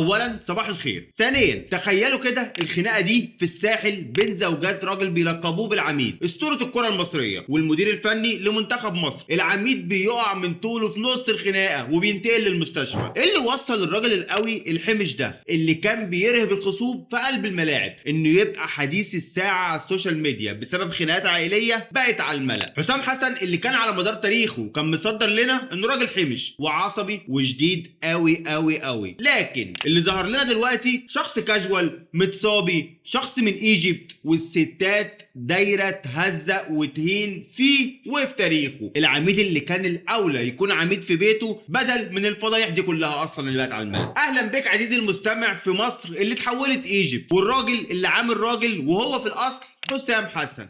اولا صباح الخير. ثانيا تخيلوا كده الخناقه دي في الساحل بين زوجات راجل بيلقبوه بالعميد، اسطوره الكره المصريه والمدير الفني لمنتخب مصر. العميد بيقع من طوله في نص الخناقه وبينتقل للمستشفى. ايه اللي وصل الراجل القوي الحمش ده اللي كان بيرهب الخصوم في قلب الملاعب انه يبقى حديث الساعه على السوشيال ميديا بسبب خناقات عائليه بقت على الملأ؟ حسام حسن اللي كان على مدار تاريخه كان مصدر لنا انه راجل حمش وعصبي وشديد قوي قوي قوي، لكن اللي ظهر لنا دلوقتي شخص كاجوال متصابي، شخص من ايجيبت، والستات دايره تهزق وتهين فيه وفي تاريخه. العميد اللي كان الاولى يكون عميد في بيته بدل من الفضايح دي كلها اصلا اللي بقت على الملأ. اهلا بك عزيزي المستمع في مصر اللي اتحولت ايجيبت، والراجل اللي عامل راجل وهو في الاصل حسام حسن.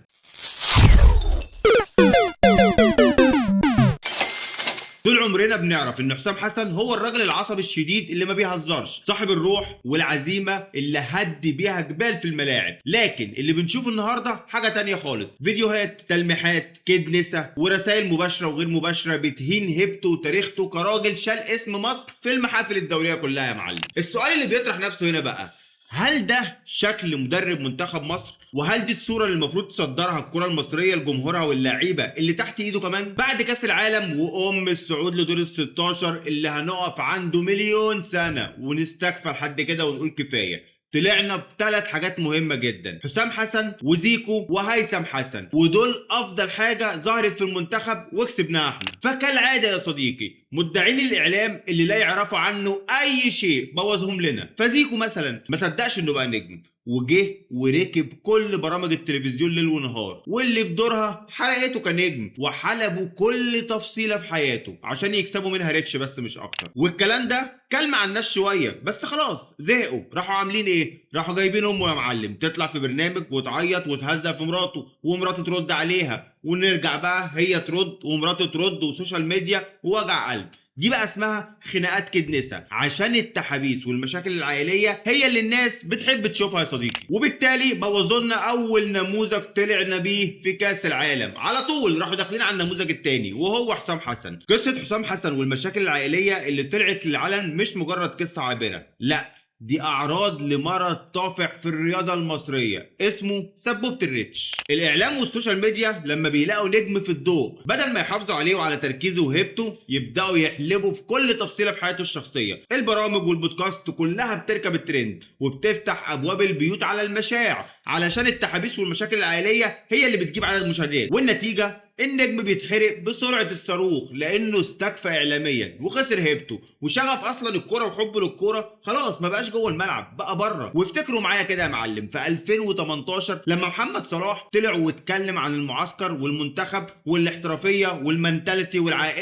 طول عمرنا بنعرف ان حسام حسن هو الراجل العصبي الشديد اللي ما بيهزرش، صاحب الروح والعزيمه اللي هد بيها جبال في الملاعب، لكن اللي بنشوفه النهارده حاجه تانية خالص. فيديوهات، تلميحات، كيد نسا، ورسائل مباشره وغير مباشره بتهين هيبته وتاريخته كراجل شال اسم مصر في المحافل الدوليه كلها يا معلم. السؤال اللي بيطرح نفسه هنا بقى، هل ده شكل مدرب منتخب مصر؟ وهل دي الصورة اللي المفروض تصدرها الكرة المصرية لجمهورها واللعيبة اللي تحت ايده كمان؟ بعد كأس العالم وأم الصعود لدور ال 16 اللي هنقف عنده مليون سنة ونستكفى لحد كده ونقول كفاية، طلعنا بثلاث حاجات مهمة جدا: حسام حسن وزيكو وهيثم حسن، ودول أفضل حاجة ظهرت في المنتخب وكسبناها احنا. فكالعادة يا صديقي مدعين الإعلام اللي لا يعرفوا عنه أي شيء بوظهم لنا. فزيكو مثلا ما صدقش إنه بقى نجم وجه وركب كل برامج التلفزيون ليل ونهار، واللي بدورها حلقته كنجم وحلبوا كل تفصيله في حياته عشان يكسبوا منها ريتش بس مش اكتر. والكلام ده كلم على الناس شويه بس خلاص زهقوا. راحوا عاملين ايه؟ راحوا جايبين امه يا معلم تطلع في برنامج وتعيط وتهزق في مراته ومراته ترد عليها، ونرجع بقى هي ترد ومراته ترد وسوشيال ميديا ووجع قلب. دي بقى اسمها خناقات كدنسة، عشان التحابيس والمشاكل العائلية هي اللي الناس بتحب تشوفها يا صديقي، وبالتالي بوظوا لنا اول نموذج طلعنا بيه في كاس العالم. على طول راحوا داخلين على النموذج التاني وهو حسام حسن. قصة حسام حسن والمشاكل العائلية اللي طلعت للعلن مش مجرد قصة عابرة، لا دي اعراض لمرض طافح في الرياضه المصريه اسمه سبوبه الريتش. الاعلام والسوشيال ميديا لما بيلاقوا نجم في الضوء بدل ما يحافظوا عليه وعلى تركيزه وهيبته يبداوا يحلبوا في كل تفصيله في حياته الشخصيه. البرامج والبودكاست كلها بتركب الترند وبتفتح ابواب البيوت على المشاع علشان التحابيس والمشاكل العائليه هي اللي بتجيب عدد مشاهدات، والنتيجه النجم بيتحرق بسرعه الصاروخ لانه استكفى اعلاميا وخسر هيبته وشغف اصلا الكوره وحبه للكوره خلاص ما بقاش جوه الملعب بقى بره. وافتكروا معايا كده يا معلم في 2018 لما محمد صلاح طلع واتكلم عن المعسكر والمنتخب والاحترافيه والمنتاليتي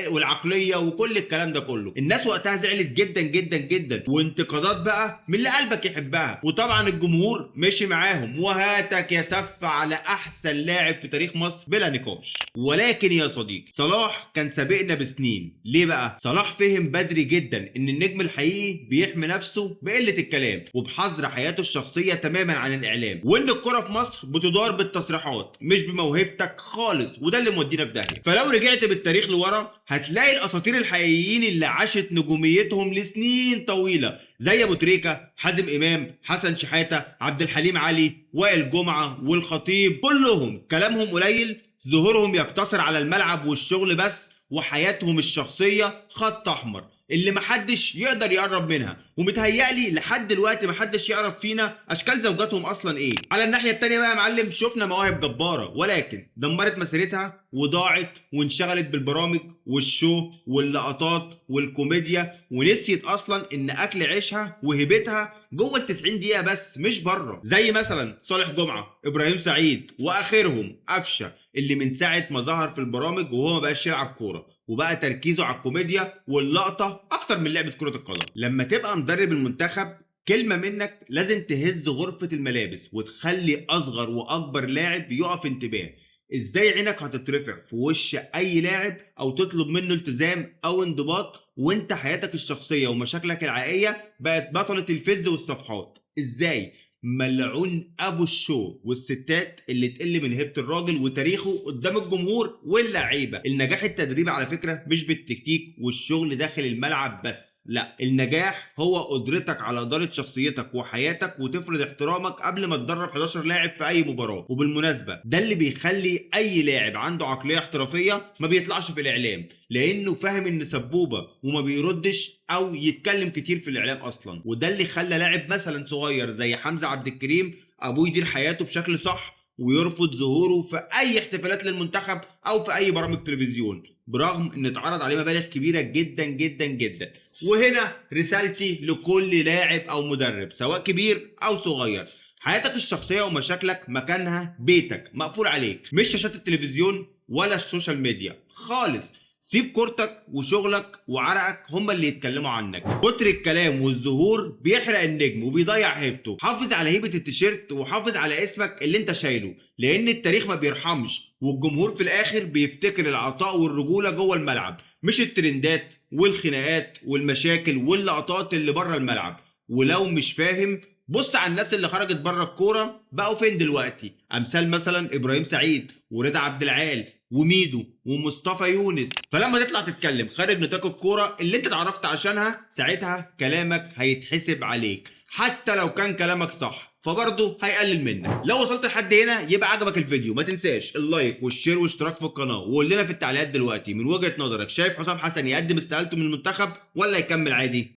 والعقليه وكل الكلام ده كله، الناس وقتها زعلت جدا جدا جدا وانتقادات بقى من اللي قلبك يحبها، وطبعا الجمهور مشي معاهم وهاتك يا سف على احسن لاعب في تاريخ مصر بلا نقاش. ولكن يا صديقي صلاح كان سابقنا بسنين. ليه بقى؟ صلاح فهم بدري جدا ان النجم الحقيقي بيحمي نفسه بقلة الكلام وبحظر حياته الشخصية تماما عن الاعلام، وان الكرة في مصر بتدار بالتصريحات مش بموهبتك خالص، وده اللي مودينا في داهية. فلو رجعت بالتاريخ لورا هتلاقي الاساطير الحقيقيين اللي عاشت نجوميتهم لسنين طويلة زي ابو تريكة، حازم امام، حسن شحاتة، عبد الحليم علي، وائل جمعة، والخطيب، كلهم كلامهم قليل، ظهورهم يقتصر على الملعب والشغل بس، وحياتهم الشخصية خط أحمر اللي محدش يقدر يقرب منها. ومتهيألي لحد دلوقتي محدش يعرف فينا اشكال زوجاتهم اصلا ايه. على الناحيه التانيه بقى يا معلم شفنا مواهب جباره ولكن دمرت مسيرتها وضاعت وانشغلت بالبرامج والشو واللقطات والكوميديا ونسيت اصلا ان اكل عيشها وهبتها جوه ال 90 دقيقه بس مش بره. زي مثلا صالح جمعه، ابراهيم سعيد، واخرهم قفشه اللي من ساعه ما ظهر في البرامج وهو ما بقاش يلعب كوره وبقى تركيزه على الكوميديا واللقطه اكتر من لعبه كره القدم. لما تبقى مدرب المنتخب كلمه منك لازم تهز غرفه الملابس وتخلي اصغر واكبر لاعب يقف انتباه. ازاي عينك هتترفع في وش اي لاعب او تطلب منه التزام او انضباط وانت حياتك الشخصيه ومشاكلك العائليه بقت بطله الفيدز والصفحات؟ ازاي؟ ملعون ابو الشو والستات اللي تقل من هيبه الراجل وتاريخه قدام الجمهور واللعيبه. النجاح التدريبي على فكره مش بالتكتيك والشغل داخل الملعب بس، لا، النجاح هو قدرتك على اداره شخصيتك وحياتك وتفرض احترامك قبل ما تدرب 11 لاعب في اي مباراه. وبالمناسبه ده اللي بيخلي اي لاعب عنده عقليه احترافيه ما بيطلعش في الاعلام، لانه فاهم ان سبوبه وما بيردش او يتكلم كتير في الاعلام اصلا. وده اللي خلى لاعب مثلا صغير زي حمزه عبد الكريم ابوه يدير حياته بشكل صح ويرفض ظهوره في اي احتفالات للمنتخب او في اي برامج تلفزيون، برغم ان اتعرض عليه مبالغ كبيره جدا جدا جدا. وهنا رسالتي لكل لاعب او مدرب سواء كبير او صغير: حياتك الشخصيه ومشاكلك مكانها بيتك مقفول عليك، مش شاشات التلفزيون ولا السوشيال ميديا خالص. سيب كورتك وشغلك وعرقك هما اللي يتكلموا عنك. كتر الكلام والظهور بيحرق النجم وبيضيع هيبته. حافظ على هيبة التيشيرت وحافظ على اسمك اللي انت شايله، لان التاريخ ما بيرحمش والجمهور في الاخر بيفتكر العطاء والرجولة جوه الملعب، مش الترندات والخناقات والمشاكل واللقطات اللي بره الملعب. ولو مش فاهم بص على الناس اللي خرجت بره الكوره بقوا فين دلوقتي، امثال مثلا ابراهيم سعيد ورضا عبد العال وميدو ومصطفى يونس. فلما تطلع تتكلم خارج نطاق الكوره اللي انت اتعرفت عشانها، ساعتها كلامك هيتحسب عليك حتى لو كان كلامك صح، فبرضه هيقلل منك. لو وصلت لحد هنا يبقى عجبك الفيديو، ما تنساش اللايك والشير والاشتراك في القناه، وقول لنا في التعليقات دلوقتي من وجهة نظرك شايف حسام حسن يقدم استقالته من المنتخب ولا يكمل عادي؟